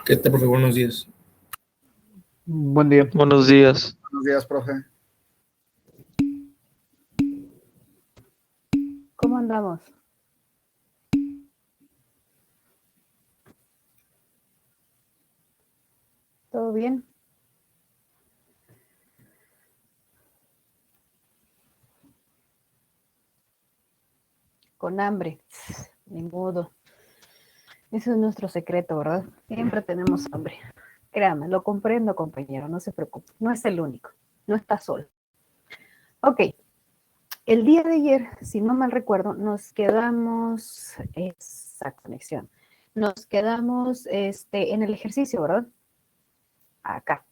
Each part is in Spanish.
¿Qué tal, profe? Buenos días. Buen día. Buenos días. Buenos días, profe. ¿Cómo andamos? ¿Todo bien? Con hambre, ni modo. Ese es nuestro secreto, ¿verdad? Siempre tenemos hambre. Créame, lo comprendo, compañero, no se preocupe. No es el único, no está solo. Ok, el día de ayer, si no mal recuerdo, nos quedamos, esa conexión, nos quedamos en el ejercicio, ¿verdad? Acá.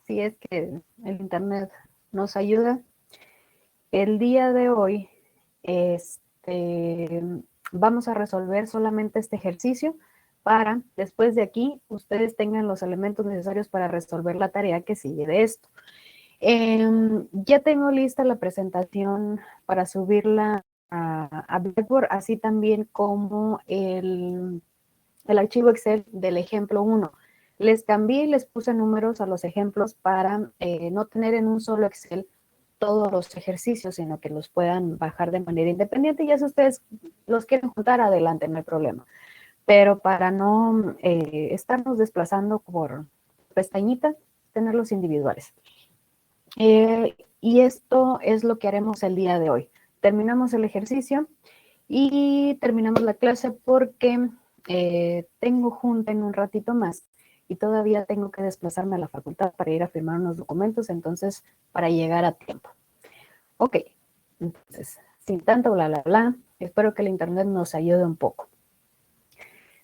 Si es que el internet nos ayuda. El día de hoy, vamos a resolver solamente este ejercicio para, después de aquí, ustedes tengan los elementos necesarios para resolver la tarea que sigue de esto. Ya tengo lista la presentación para subirla a Blackboard, así también como el archivo Excel del ejemplo 1. Les cambié y les puse números a los ejemplos para no tener en un solo Excel todos los ejercicios, sino que los puedan bajar de manera independiente. Y ya si ustedes los quieren juntar, adelante, no hay problema. Pero para no estarnos desplazando por pestañitas, tenerlos individuales. Y esto es lo que haremos el día de hoy. Terminamos el ejercicio y terminamos la clase porque tengo junta en un ratito más y todavía tengo que desplazarme a la facultad para ir a firmar unos documentos, entonces para llegar a tiempo. Ok, entonces, sin tanto bla, bla, bla, espero que el internet nos ayude un poco.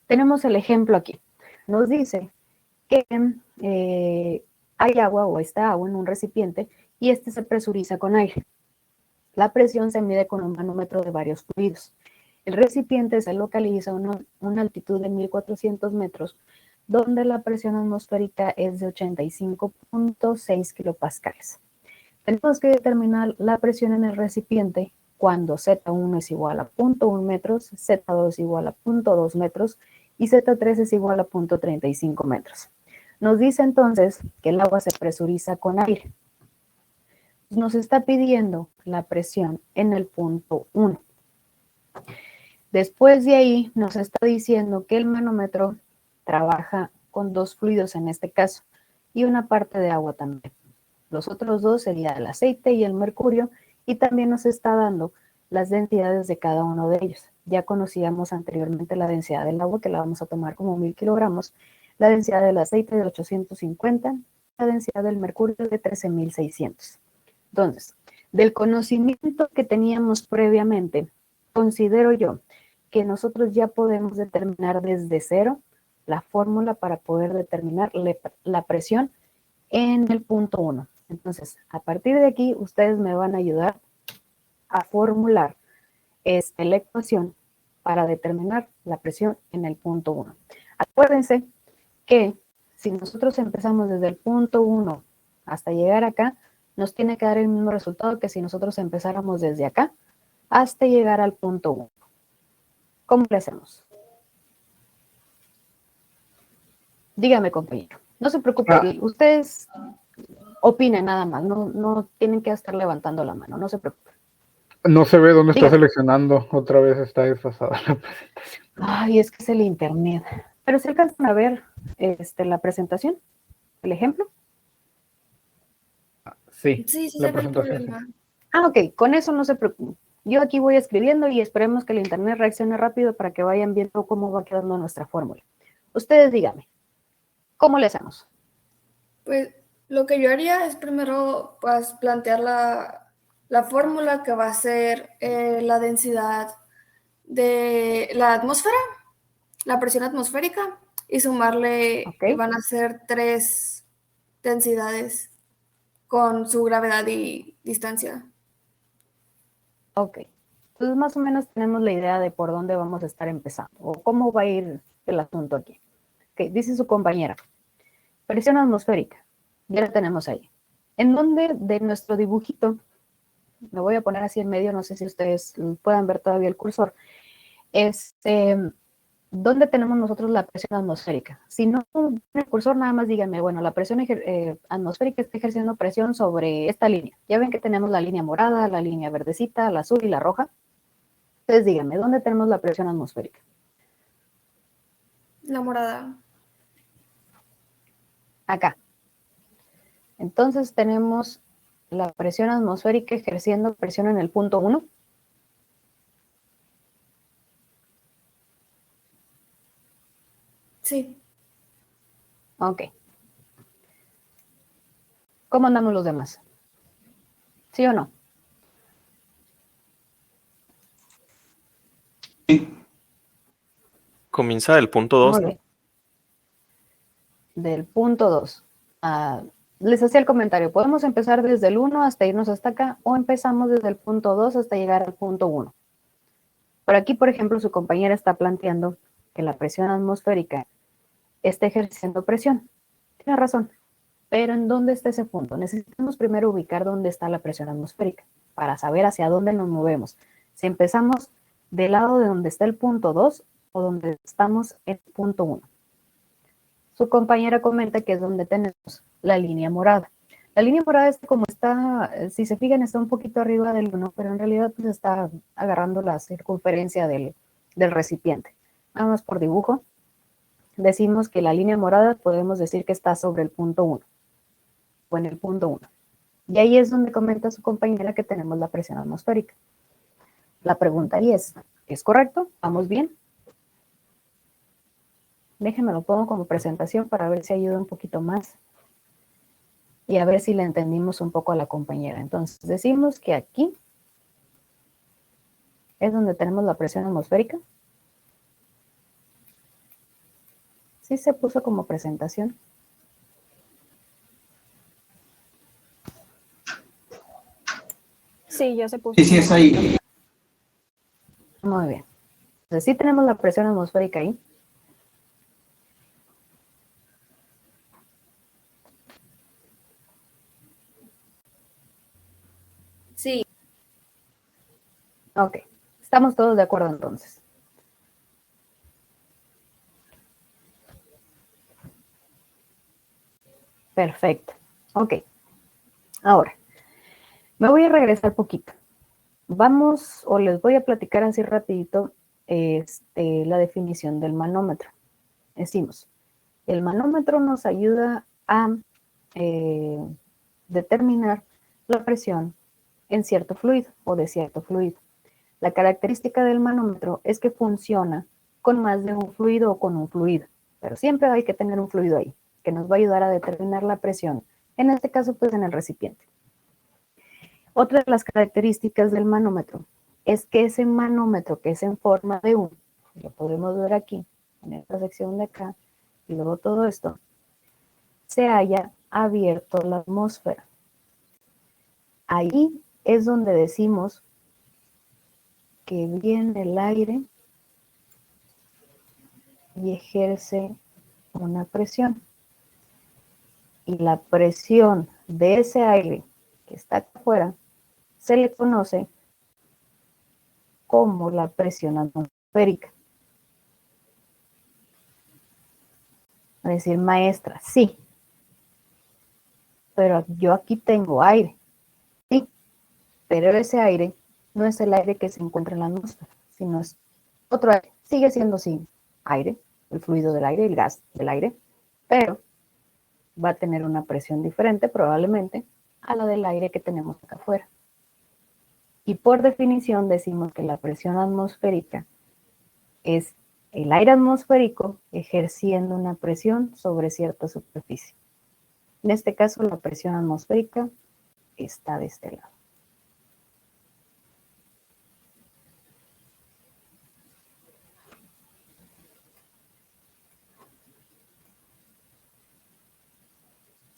Tenemos el ejemplo aquí. Nos dice que hay agua o está agua en un recipiente y este se presuriza con aire. La presión se mide con un manómetro de varios fluidos. El recipiente se localiza a una altitud de 1400 metros, donde la presión atmosférica es de 85.6 kilopascales. Tenemos que determinar la presión en el recipiente cuando Z1 es igual a 0.1 metros, Z2 es igual a 0.2 metros y Z3 es igual a 0.35 metros. Nos dice entonces que el agua se presuriza con aire. Nos está pidiendo la presión en el punto 1. Después de ahí nos está diciendo que el manómetro trabaja con dos fluidos en este caso y una parte de agua también. Los otros dos serían el aceite y el mercurio y también nos está dando las densidades de cada uno de ellos. Ya conocíamos anteriormente la densidad del agua, que la vamos a tomar como 1000 kilogramos, la densidad del aceite de 850, la densidad del mercurio de 13.600. Entonces, del conocimiento que teníamos previamente, considero yo que nosotros ya podemos determinar desde cero la fórmula para poder determinar la presión en el punto 1. Entonces, a partir de aquí, ustedes me van a ayudar a formular la ecuación para determinar la presión en el punto 1. Acuérdense que si nosotros empezamos desde el punto 1 hasta llegar acá, nos tiene que dar el mismo resultado que si nosotros empezáramos desde acá hasta llegar al punto 1. ¿Cómo le hacemos? Dígame, compañero. No se preocupe, ustedes opinen nada más, no tienen que estar levantando la mano, no se preocupen. No se ve dónde está seleccionando, otra vez está desfasada la presentación. Ay, es que es el internet. Pero ¿se alcanzan a ver la presentación? ¿El ejemplo? Sí, sí la presentación. Ah, ok, con eso no se preocupen. Yo aquí voy escribiendo y esperemos que el internet reaccione rápido para que vayan viendo cómo va quedando nuestra fórmula. Ustedes díganme, ¿cómo le hacemos? Pues lo que yo haría es primero pues, plantear la fórmula que va a ser la densidad de la atmósfera, la presión atmosférica, y sumarle, van a ser 3 densidades con su gravedad y distancia. Ok, entonces más o menos tenemos la idea de por dónde vamos a estar empezando o cómo va a ir el asunto aquí. Ok, dice su compañera, presión atmosférica, ya la tenemos ahí. En donde de nuestro dibujito, me voy a poner así en medio, no sé si ustedes puedan ver todavía el cursor, ¿dónde tenemos nosotros la presión atmosférica? Si no, en el cursor nada más díganme, bueno, la presión atmosférica está ejerciendo presión sobre esta línea. Ya ven que tenemos la línea morada, la línea verdecita, la azul y la roja. Entonces díganme, ¿dónde tenemos la presión atmosférica? La morada. Acá. Entonces tenemos la presión atmosférica ejerciendo presión en el punto 1. Sí. Ok. ¿Cómo andamos los demás? ¿Sí o no? Comienza del punto 2, Muy ¿no? bien. Del punto 2. Les hacía el comentario, podemos empezar desde el 1 hasta irnos hasta acá, o empezamos desde el punto 2 hasta llegar al punto 1. Pero aquí, por ejemplo, su compañera está planteando que la presión atmosférica está ejerciendo presión. Tiene razón. Pero ¿en dónde está ese punto? Necesitamos primero ubicar dónde está la presión atmosférica para saber hacia dónde nos movemos. Si empezamos del lado de donde está el punto 2 o donde estamos en el punto 1. Su compañera comenta que es donde tenemos la línea morada. La línea morada es como está, si se fijan, está un poquito arriba del 1, pero en realidad pues está agarrando la circunferencia del recipiente. Nada más por dibujo, decimos que la línea morada podemos decir que está sobre el punto 1 o en el punto 1. Y ahí es donde comenta su compañera que tenemos la presión atmosférica. La pregunta ahí ¿es correcto? ¿Vamos bien? Déjenme lo pongo como presentación para ver si ayuda un poquito más. Y a ver si le entendimos un poco a la compañera. Entonces, decimos que aquí es donde tenemos la presión atmosférica. Sí se puso como presentación. Sí, ya se puso. Sí, es ahí. Muy bien. Entonces, sí tenemos la presión atmosférica ahí. Sí. Ok. Estamos todos de acuerdo entonces. Perfecto. Ok. Ahora, me voy a regresar poquito. Vamos, o les voy a platicar así rapidito la definición del manómetro. Decimos, el manómetro nos ayuda a determinar la presión en cierto fluido o de cierto fluido. La característica del manómetro es que funciona con más de un fluido o con un fluido, pero siempre hay que tener un fluido ahí, que nos va a ayudar a determinar la presión, en este caso pues en el recipiente. Otra de las características del manómetro es que ese manómetro que es en forma de U, lo podemos ver aquí, en esta sección de acá, y luego todo esto, se haya abierto la atmósfera. Ahí es donde decimos que viene el aire y ejerce una presión. Y la presión de ese aire que está acá afuera se le conoce como la presión atmosférica. A decir, maestra, sí, pero yo aquí tengo aire. Sí, pero ese aire no es el aire que se encuentra en la atmósfera, sino es otro aire. Sigue siendo sí aire, el fluido del aire, el gas del aire, pero va a tener una presión diferente probablemente a la del aire que tenemos acá afuera. Y por definición decimos que la presión atmosférica es el aire atmosférico ejerciendo una presión sobre cierta superficie. En este caso, la presión atmosférica está de este lado.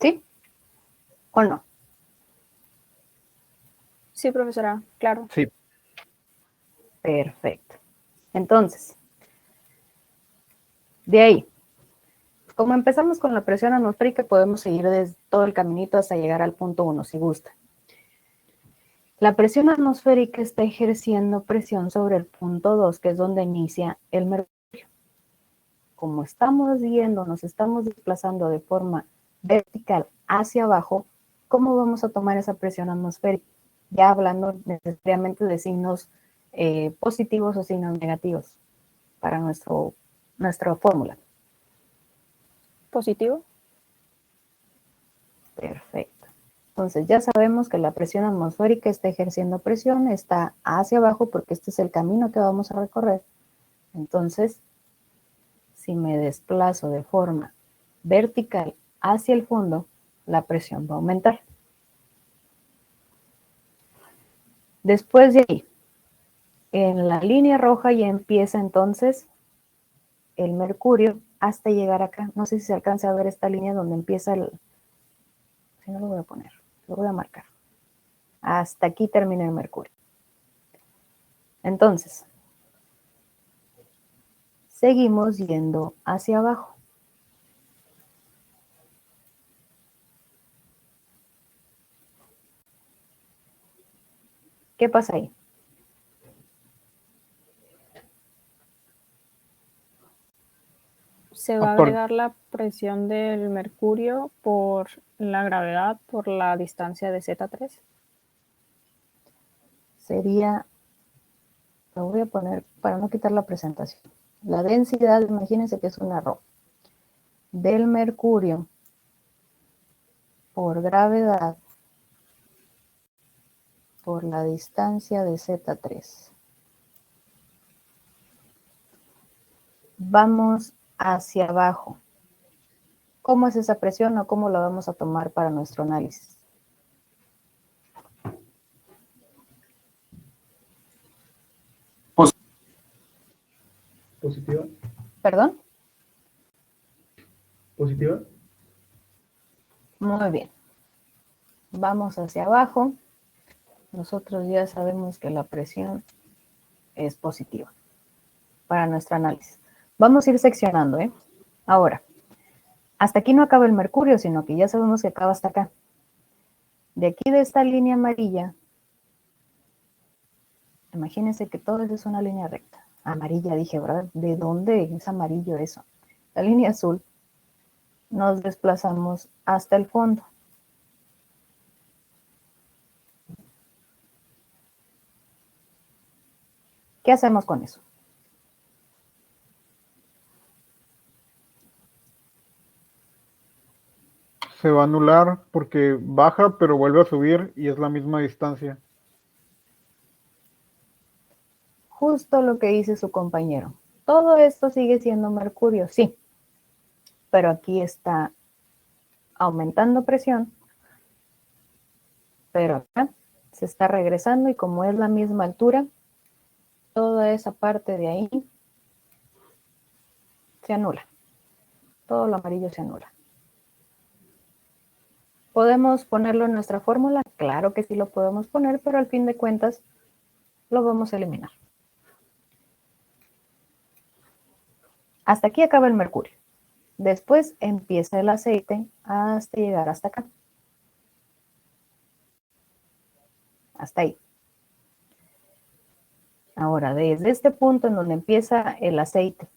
¿Sí? ¿O no? Sí, profesora, claro. Sí. Perfecto. Entonces, de ahí, como empezamos con la presión atmosférica, podemos seguir desde todo el caminito hasta llegar al punto 1, si gusta. La presión atmosférica está ejerciendo presión sobre el punto 2, que es donde inicia el mercurio. como estamos yendo, nos estamos desplazando de forma vertical hacia abajo, ¿cómo vamos a tomar esa presión atmosférica? Ya hablando necesariamente de signos positivos o signos negativos para nuestra fórmula. Positivo. Perfecto. Entonces ya sabemos que la presión atmosférica está ejerciendo presión, está hacia abajo porque este es el camino que vamos a recorrer. Entonces, si me desplazo de forma vertical hacia el fondo, la presión va a aumentar. Después de ahí, en la línea roja ya empieza entonces el mercurio hasta llegar acá. No sé si se alcanza a ver esta línea donde empieza el... Si no lo voy a poner, lo voy a marcar. Hasta aquí termina el mercurio. Entonces, seguimos yendo hacia abajo. ¿Qué pasa ahí? Se va a agregar la presión del mercurio por la gravedad, por la distancia de Z3. Sería, lo voy a poner para no quitar la presentación. La densidad, imagínense que es una ρ del mercurio por gravedad por la distancia de Z3. Vamos hacia abajo. ¿Cómo es esa presión o cómo la vamos a tomar para nuestro análisis? Positiva. ¿Perdón? Positiva. Muy bien. Vamos hacia abajo. Nosotros ya sabemos que la presión es positiva para nuestro análisis. Vamos a ir seccionando, ¿eh? Ahora, hasta aquí no acaba el mercurio, sino que ya sabemos que acaba hasta acá. De aquí de esta línea amarilla, imagínense que todo eso es una línea recta. Amarilla dije, ¿verdad? ¿De dónde es amarillo eso? La línea azul, nos desplazamos hasta el fondo. ¿Qué hacemos con eso? Se va a anular porque baja, pero vuelve a subir y es la misma distancia. Justo lo que dice su compañero. Todo esto sigue siendo mercurio, sí. Pero aquí está aumentando presión. Pero acá se está regresando y como es la misma altura, toda esa parte de ahí se anula. Todo lo amarillo se anula. ¿Podemos ponerlo en nuestra fórmula? Claro que sí lo podemos poner, pero al fin de cuentas lo vamos a eliminar. Hasta aquí acaba el mercurio. Después empieza el aceite hasta llegar hasta acá. Hasta ahí. Ahora, desde este punto en donde empieza el aceite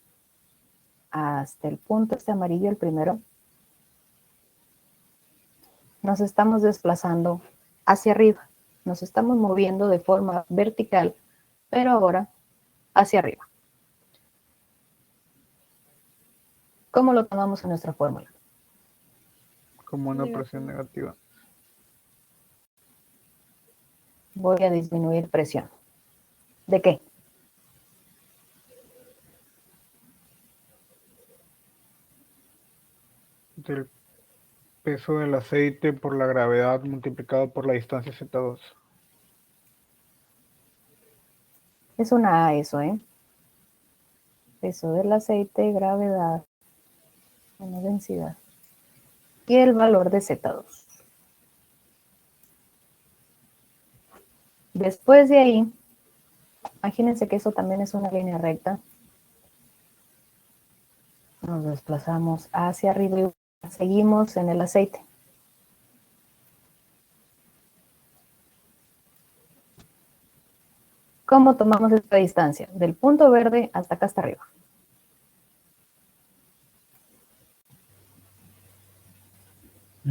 hasta el punto este amarillo, el primero, nos estamos desplazando hacia arriba. Nos estamos moviendo de forma vertical, pero ahora hacia arriba. ¿Cómo lo tomamos en nuestra fórmula? Como una presión negativa. Voy a disminuir presión. ¿De qué? Del peso del aceite por la gravedad multiplicado por la distancia Z2. Es una A eso, ¿eh? Peso del aceite, gravedad, una densidad. Y el valor de Z2. Después de ahí, imagínense que eso también es una línea recta. Nos desplazamos hacia arriba y seguimos en el aceite. ¿Cómo tomamos esta distancia? Del punto verde hasta acá hasta arriba.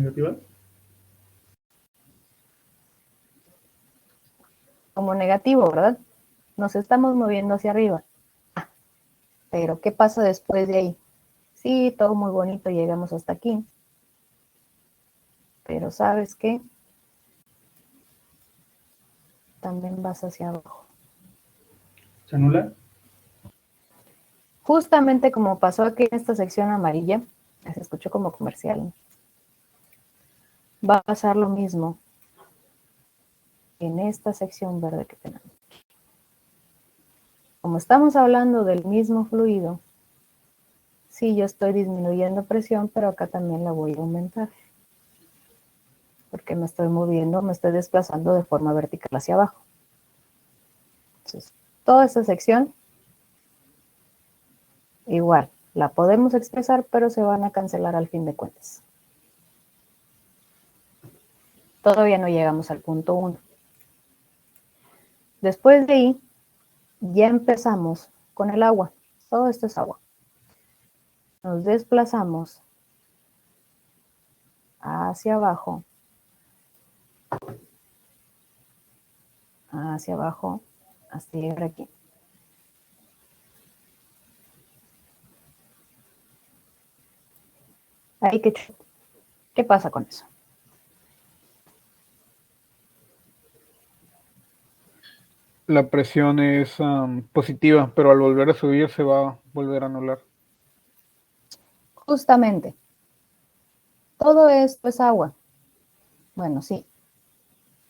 ¿Negativa? Como negativo, ¿verdad? Nos estamos moviendo hacia arriba. Pero, ¿qué pasa después de ahí? Sí, todo muy bonito, llegamos hasta aquí. Pero, ¿sabes qué? También vas hacia abajo. ¿Se anula? Justamente como pasó aquí en esta sección amarilla, se escuchó como comercial, ¿no? Va a pasar lo mismo en esta sección verde que tenemos. Como estamos hablando del mismo fluido, sí, yo estoy disminuyendo presión, pero acá también la voy a aumentar. Porque me estoy moviendo, me estoy desplazando de forma vertical hacia abajo. Entonces, toda esta sección, igual, la podemos expresar, pero se van a cancelar al fin de cuentas. Todavía no llegamos al punto 1. Después de ahí, ya empezamos con el agua. Todo esto es agua. Nos desplazamos hacia abajo, hasta llegar aquí. Ahí, ¿qué pasa con eso? La presión es positiva, pero al volver a subir se va a volver a anular. Justamente, todo esto es agua. Bueno, sí,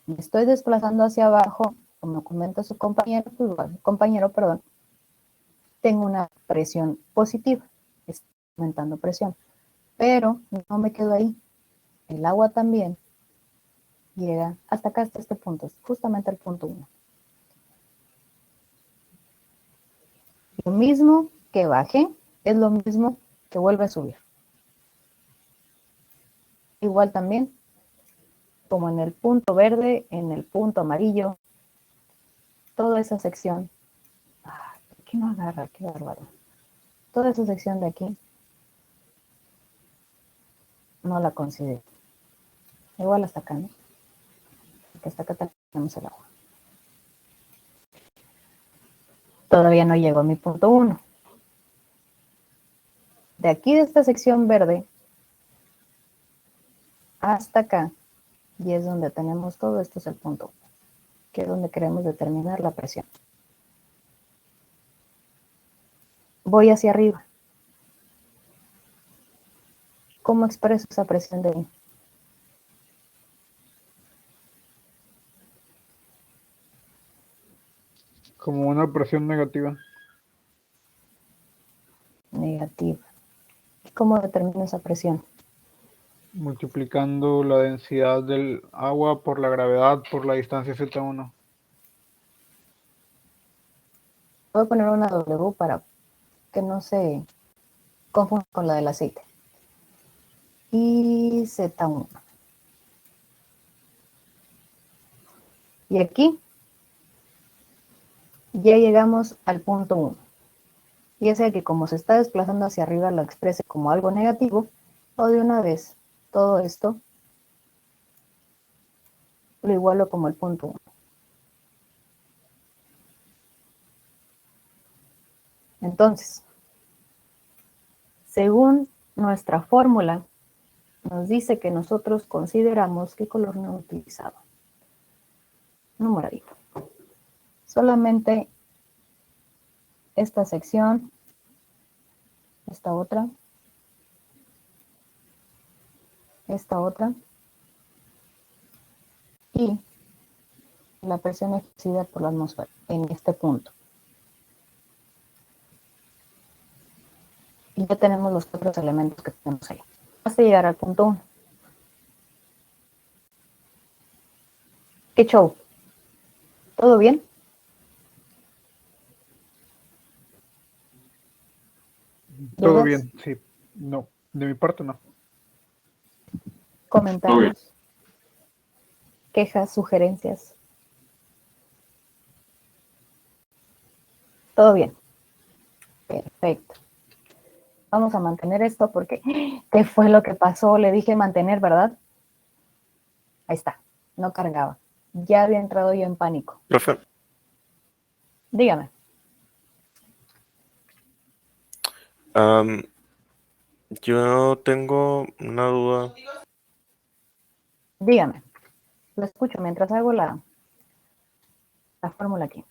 me estoy desplazando hacia abajo, como comenta su compañero, perdón, tengo una presión positiva, estoy aumentando presión, pero no me quedo ahí. El agua también llega hasta acá, hasta este punto, justamente el punto 1. Lo mismo que baje, es lo mismo que vuelve a subir. Igual también, como en el punto verde, en el punto amarillo, toda esa sección, ¿por qué no agarra? Qué bárbaro. Toda esa sección de aquí, no la considero. Igual hasta acá, ¿no? Porque hasta acá tenemos el agua. Todavía no llego a mi punto 1. De aquí, de esta sección verde, hasta acá, y es donde tenemos todo esto, es el punto 1, que es donde queremos determinar la presión. Voy hacia arriba. ¿Cómo expreso esa presión de ahí? Como una presión negativa. Negativa. ¿Cómo determino esa presión? Multiplicando la densidad del agua por la gravedad por la distancia Z1. Voy a poner una W para que no se confunda con la del aceite. Y Z1. Y aquí ya llegamos al punto 1. Ya sea que como se está desplazando hacia arriba lo exprese como algo negativo, o de una vez todo esto lo igualo como el punto 1. Entonces, según nuestra fórmula, nos dice que nosotros consideramos qué color no he utilizado. No moradito. Solamente esta sección, esta otra, y la presión ejercida por la atmósfera en este punto. Y ya tenemos los otros elementos que tenemos ahí. Hasta llegar al punto 1. ¿Qué show? ¿Todo bien? Todo ¿Dudas? bien, sí. No, de mi parte no. Comentarios, quejas, sugerencias. Todo bien. Perfecto. Vamos a mantener esto porque ¿qué fue lo que pasó? Le dije mantener, ¿verdad? Ahí está, no cargaba. Ya había entrado yo en pánico. Profe, Dígame. yo tengo una duda. Dígame. Lo escucho mientras hago la fórmula aquí.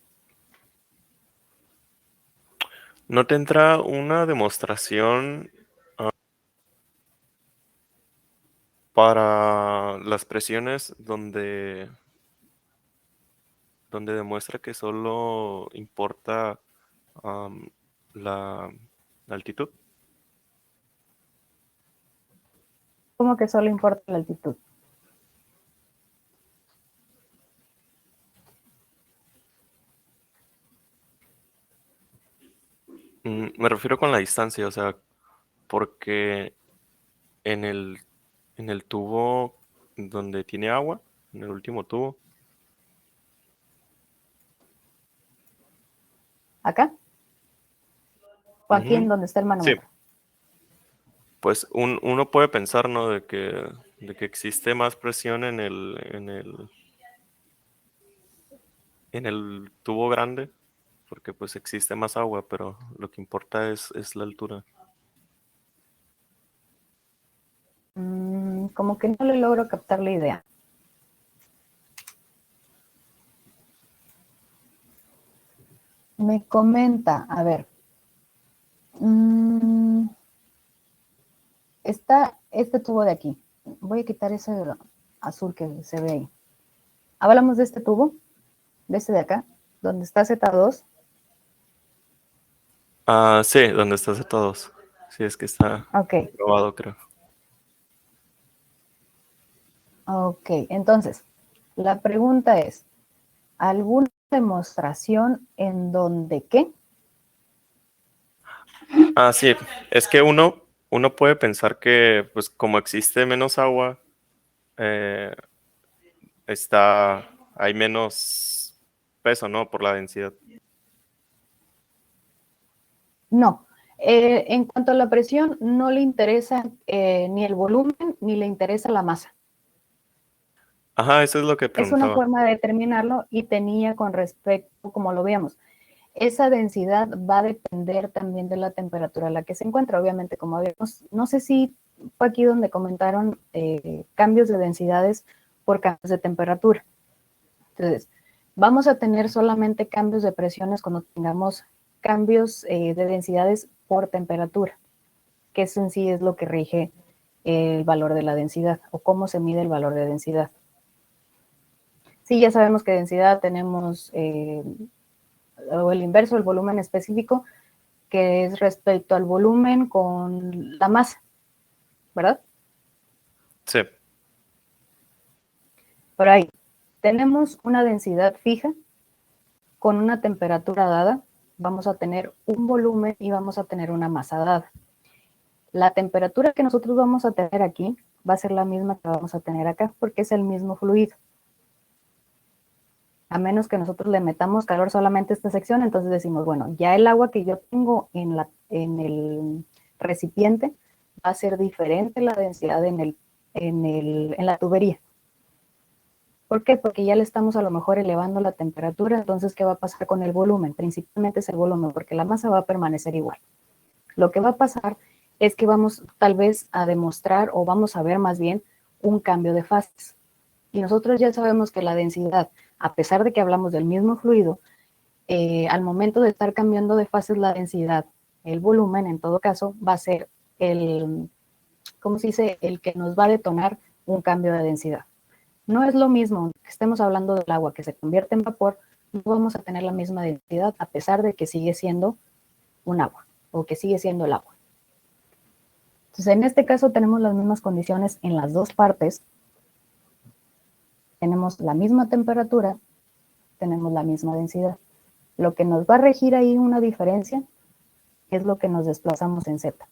¿No tendrá una demostración para las presiones donde demuestra que solo importa la altitud? ¿Cómo que solo importa la altitud? Me refiero con la distancia, o sea, porque en el tubo donde tiene agua, en el último tubo, ¿Acá? ¿O aquí en ujú, donde está el sí, manómetro? pues uno puede pensar, ¿no? De que existe más presión en el tubo grande, porque pues existe más agua, pero lo que importa es la altura. Como que no le logro captar la idea. Me comenta, a ver, está este tubo de aquí. Voy a quitar ese azul que se ve ahí. Hablamos de este tubo, de este de acá, donde está Z2. Ah, sí, donde está Z2. Sí, es que está Ok, probado, creo. ok. Entonces, la pregunta es, ¿alguna demostración en donde qué? Ah, sí, es que uno puede pensar que, pues, como existe menos agua, eh, hay menos peso, ¿no? Por la densidad. No. En cuanto a la presión, no le interesa ni el volumen ni le interesa la masa. Ajá, eso es lo que Es una preguntaba. forma de determinarlo y tenía con respecto, como lo veíamos, esa densidad va a depender también de la temperatura a la que se encuentra. Obviamente, como habíamos, no sé si fue aquí donde comentaron cambios de densidades por cambios de temperatura. Entonces, vamos a tener solamente cambios de presiones cuando tengamos cambios de densidades por temperatura, que eso en sí es lo que rige el valor de la densidad o cómo se mide el valor de densidad. Sí, ya sabemos que densidad tenemos o el inverso, el volumen específico, que es respecto al volumen con la masa, ¿verdad? Sí. Por ahí, tenemos una densidad fija con una temperatura dada, vamos a tener un volumen y vamos a tener una masa dada. La temperatura que nosotros vamos a tener aquí va a ser la misma que vamos a tener acá, porque es el mismo fluido. A menos que nosotros le metamos calor solamente a esta sección, entonces decimos, bueno, ya el agua que yo tengo en el recipiente va a ser diferente la densidad en la tubería. ¿Por qué? Porque ya le estamos a lo mejor elevando la temperatura, entonces, ¿qué va a pasar con el volumen? Principalmente es el volumen, porque la masa va a permanecer igual. Lo que va a pasar es que vamos tal vez a demostrar, o vamos a ver más bien, un cambio de fases. Y nosotros ya sabemos que la densidad, a pesar de que hablamos del mismo fluido, al momento de estar cambiando de fases la densidad, el volumen en todo caso va a ser ¿cómo se dice? El que nos va a detonar un cambio de densidad. No es lo mismo que estemos hablando del agua que se convierte en vapor, no vamos a tener la misma densidad a pesar de que sigue siendo un agua o que sigue siendo el agua. Entonces, en este caso tenemos las mismas condiciones en las dos partes. Tenemos la misma temperatura, tenemos la misma densidad. Lo que nos va a regir ahí una diferencia es lo que nos desplazamos en Z,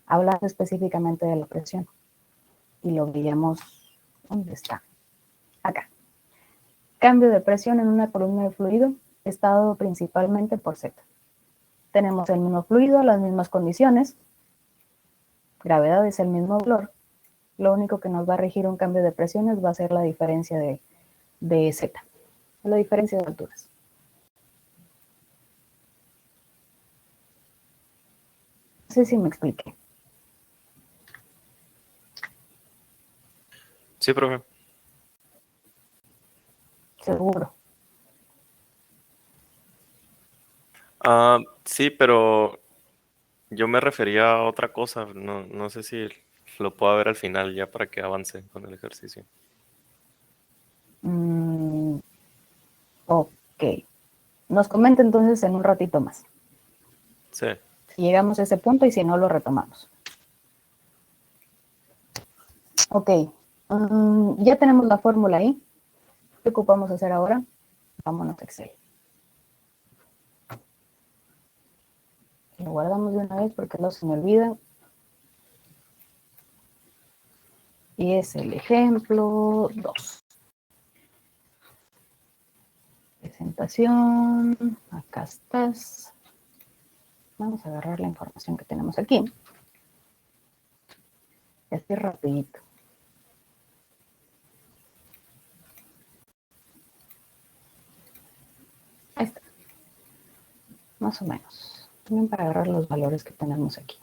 hablando específicamente de la presión. Y lo veíamos, ¿dónde está? Acá. Cambio de presión en una columna de fluido está dado principalmente por Z. Tenemos el mismo fluido, las mismas condiciones, gravedad es el mismo valor, Lo único que nos va a regir un cambio de presiones va a ser la diferencia de Z, la diferencia de alturas. No sé si me expliqué. Sí, profe. Seguro. Sí, pero yo me refería a otra cosa. No sé si lo puedo ver al final ya para que avance con el ejercicio. Ok. Nos comenta entonces en un ratito más. Sí. Si llegamos a ese punto y si no, lo retomamos. Ok. Ya tenemos la fórmula ahí. ¿Qué ocupamos hacer ahora? Vámonos a Excel. Lo guardamos de una vez porque no se me olvida. Y es el ejemplo 2. Presentación. Acá estás. Vamos a agarrar la información que tenemos aquí. Y así rapidito. Ahí está. Más o menos. También para agarrar los valores que tenemos aquí.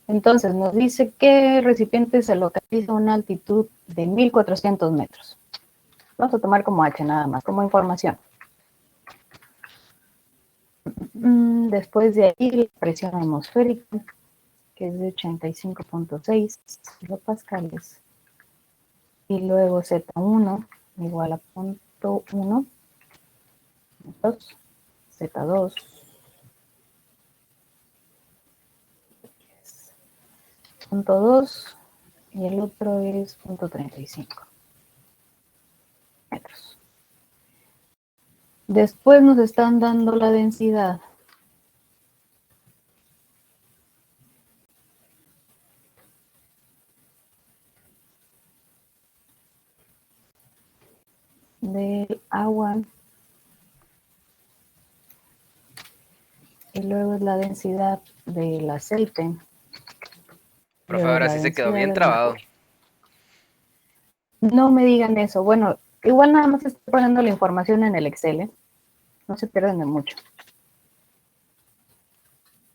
Entonces nos dice que el recipiente se localiza a una altitud de 1400 metros. Vamos a tomar como H nada más, como información. Después de ahí la presión atmosférica, que es de 85.6 kilopascales. Y luego Z1 igual a 0.1 metros, Z2 0.2 y el otro es 0.35 metros. Después nos están dando la densidad. Del agua. Y luego es la densidad del aceite. Profe, Luego ahora la sí se quedó densidad bien del trabado. mercurio. No me digan eso. Bueno, igual nada más estoy poniendo la información en el Excel, ¿eh? No se pierden de mucho.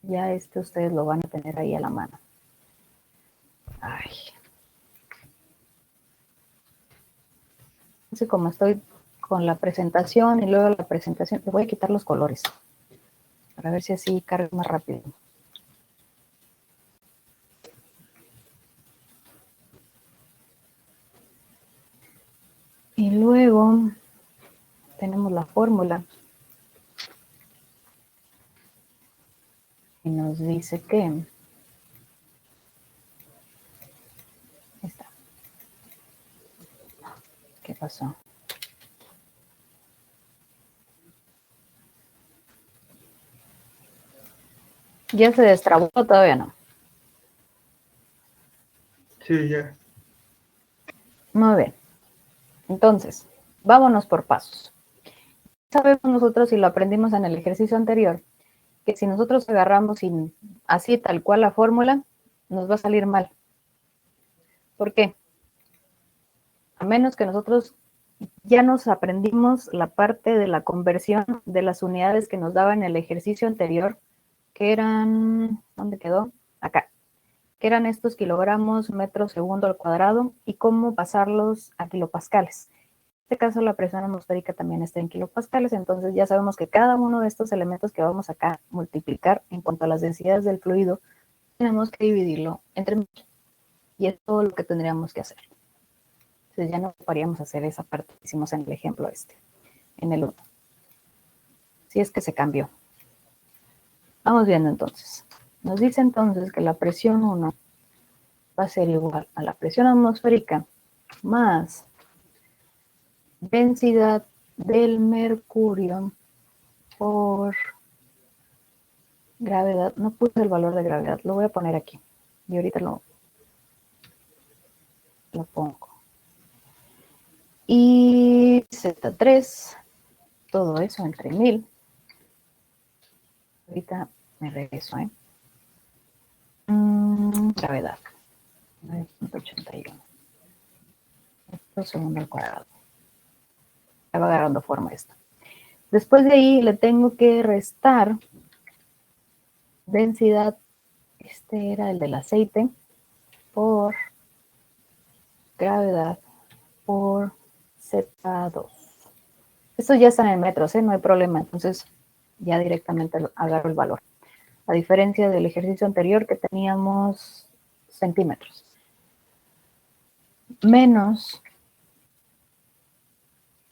Ya ustedes lo van a tener ahí a la mano. Ay. Así como estoy con la presentación y luego la presentación, le voy a quitar los colores para ver si así carga más rápido. Y luego tenemos la fórmula. Y nos dice que... Ahí está. ¿Qué pasó? ¿Ya se destrabó o todavía no? Sí, ya. Muy bien. Entonces, vámonos por pasos. Sabemos nosotros, y lo aprendimos en el ejercicio anterior, que si nosotros agarramos así tal cual la fórmula, nos va a salir mal. ¿Por qué? A menos que nosotros ya nos aprendimos la parte de la conversión de las unidades que nos daba en el ejercicio anterior, que eran, ¿dónde quedó? Acá, que eran estos kilogramos, metros, segundo al cuadrado, y cómo pasarlos a kilopascales. En este caso la presión atmosférica también está en kilopascales, entonces ya sabemos que cada uno de estos elementos que vamos acá a multiplicar en cuanto a las densidades del fluido, tenemos que dividirlo entre 1000. Y es todo lo que tendríamos que hacer. Entonces ya no podríamos hacer esa parte que hicimos en el ejemplo en el 1. Si es que se cambió. Vamos viendo entonces. Nos dice entonces que la presión 1 va a ser igual a la presión atmosférica más densidad del mercurio por gravedad. No puse el valor de gravedad, lo voy a poner aquí. Y ahorita lo pongo. Y Z3, todo eso entre 1000. Ahorita me regreso, gravedad. 9.81. Esto segundo al cuadrado. Ya va agarrando forma esto. Después de ahí le tengo que restar densidad, este era el del aceite, por gravedad por Z2. Esto ya está en metros, no hay problema. Entonces ya directamente agarro el valor. A diferencia del ejercicio anterior que teníamos centímetros. Menos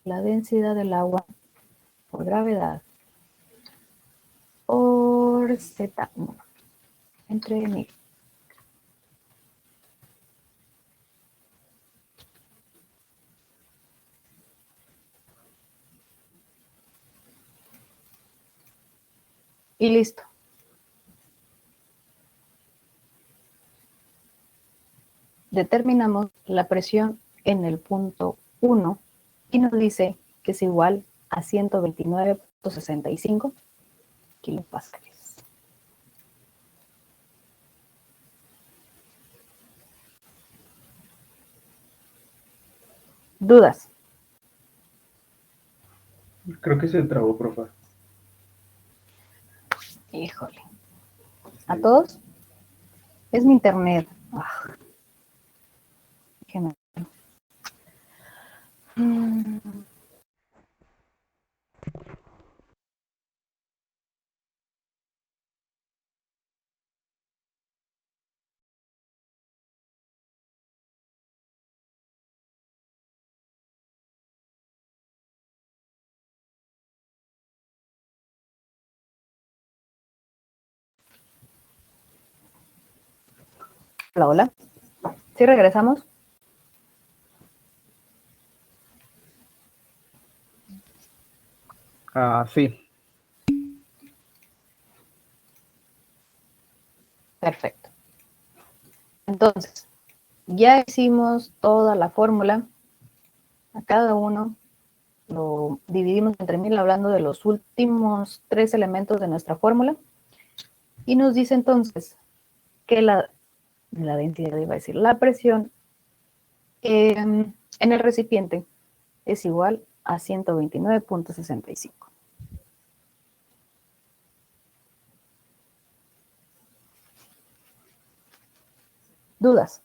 la densidad del agua por gravedad por Z1 entre 1000. Y listo. Determinamos la presión en el punto 1 y nos dice que es igual a 129.65 kilopascales. ¿Dudas? Creo que se trabó, profe. Híjole. ¿A todos? Es mi internet. Déjenme. Hola, hola. ¿Sí regresamos? Sí. Perfecto. Entonces, ya hicimos toda la fórmula. A cada uno lo dividimos entre 1000 hablando de los últimos 3 elementos de nuestra fórmula. Y nos dice entonces que la densidad, iba a decir, la presión en el recipiente es igual a 129.65. ¿Dudas?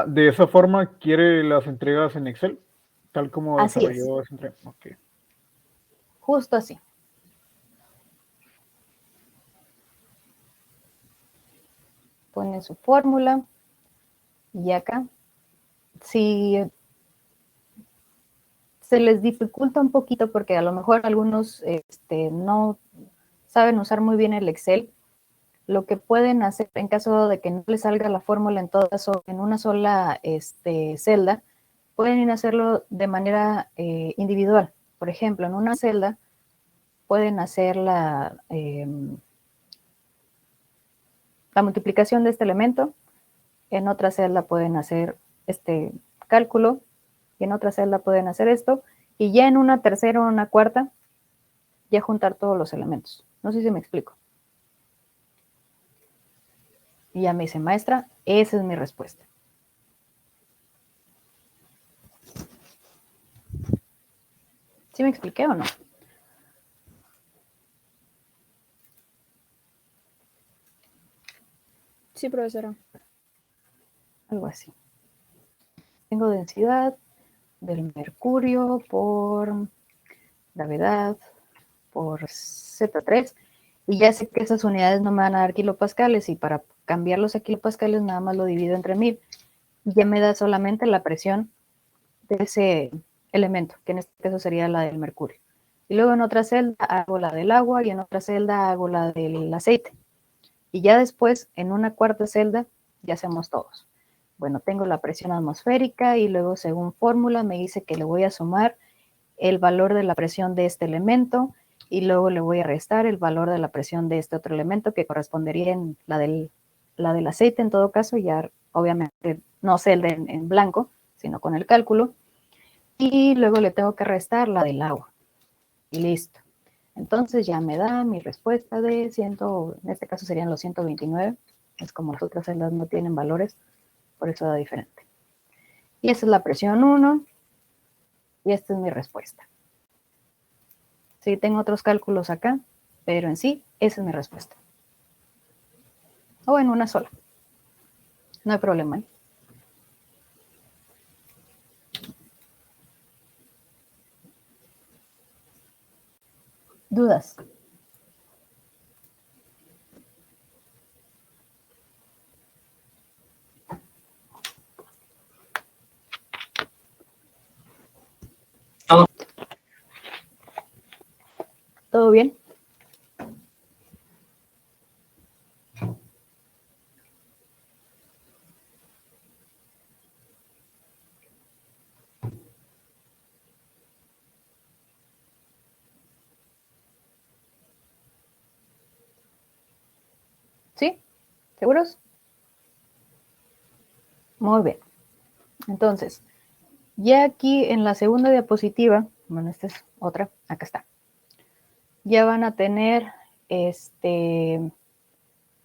De esa forma, ¿quiere las entregas en Excel? Tal como Así desarrolló esa entrega. Ok. Justo así. Pone su fórmula y acá, si se les dificulta un poquito porque a lo mejor algunos no saben usar muy bien el Excel, lo que pueden hacer en caso de que no les salga la fórmula en una sola celda, pueden ir a hacerlo de manera individual. Por ejemplo, en una celda pueden hacer la multiplicación de este elemento, en otra celda pueden hacer este cálculo, y en otra celda pueden hacer esto, y ya en una tercera o una cuarta, ya juntar todos los elementos. No sé si me explico. Y ya me dice, maestra, esa es mi respuesta. ¿Sí me expliqué o no? Sí, profesora. Algo así. Tengo densidad del mercurio por gravedad por Z3, y ya sé que esas unidades no me van a dar kilopascales, y para cambiarlos a kilopascales nada más lo divido entre 1000, y ya me da solamente la presión de ese elemento, que en este caso sería la del mercurio. Y luego en otra celda hago la del agua, y en otra celda hago la del aceite. Y ya después, en una cuarta celda, ya hacemos todos. Bueno, tengo la presión atmosférica, y luego según fórmula me dice que le voy a sumar el valor de la presión de este elemento, y luego le voy a restar el valor de la presión de este otro elemento, que correspondería en la del aceite en todo caso, ya obviamente no celda en blanco, sino con el cálculo, y luego le tengo que restar la del agua, y listo. Entonces ya me da mi respuesta de 100, en este caso serían los 129, es como las otras celdas no tienen valores, por eso da diferente. Y esa es la presión 1, y esta es mi respuesta. Sí, tengo otros cálculos acá, pero en sí, esa es mi respuesta. O en una sola. No hay problema, ¿eh? ¿Dudas? ¿Todo bien? ¿Sí? ¿Seguros? Muy bien. Entonces, ya aquí en la segunda diapositiva, bueno, esta es otra, acá está. Ya van a tener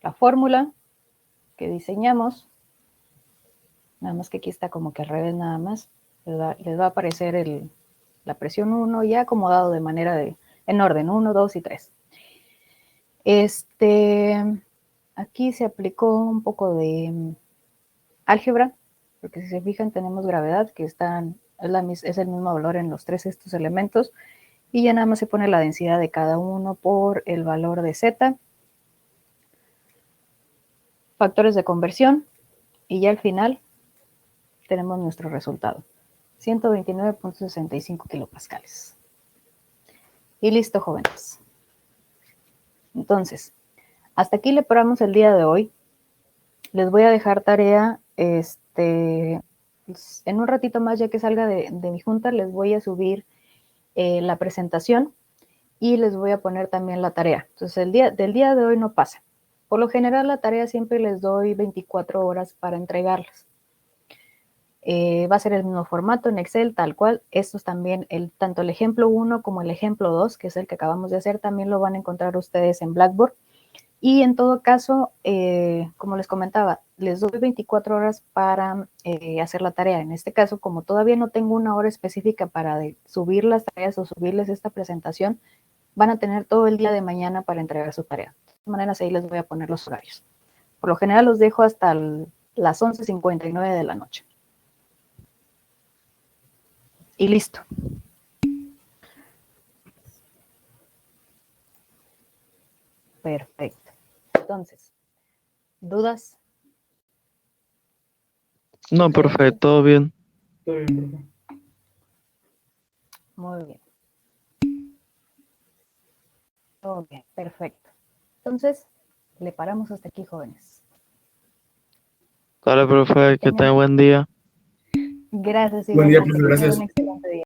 la fórmula que diseñamos. Nada más que aquí está como que al revés nada más. Les va a aparecer la presión 1 ya acomodado de manera en orden, 1, 2 y 3. Aquí se aplicó un poco de álgebra, porque si se fijan tenemos gravedad, que es el mismo valor en los tres estos elementos, y ya nada más se pone la densidad de cada uno por el valor de Z, factores de conversión, y ya al final tenemos nuestro resultado, 129.65 kilopascales. Y listo, jóvenes. Entonces, hasta aquí le paramos el día de hoy. Les voy a dejar tarea, en un ratito más, ya que salga de mi junta, les voy a subir la presentación y les voy a poner también la tarea. Entonces, del día de hoy no pasa. Por lo general, la tarea siempre les doy 24 horas para entregarlas. Va a ser el mismo formato en Excel, tal cual. Estos también, tanto el ejemplo 1 como el ejemplo 2, que es el que acabamos de hacer, también lo van a encontrar ustedes en Blackboard. Y en todo caso, como les comentaba, les doy 24 horas para hacer la tarea. En este caso, como todavía no tengo una hora específica para subir las tareas o subirles esta presentación, van a tener todo el día de mañana para entregar su tarea. De todas maneras, ahí les voy a poner los horarios. Por lo general los dejo hasta las 11:59 de la noche. Y listo. Perfecto. Entonces, ¿dudas? No, profe, todo bien. Todo bien, profe. Muy bien. Todo bien, perfecto. Entonces, le paramos hasta aquí, jóvenes. Dale, profe, que tenga buen día. Gracias. Buen día, igualmente, profe, que tengan gracias. un excelente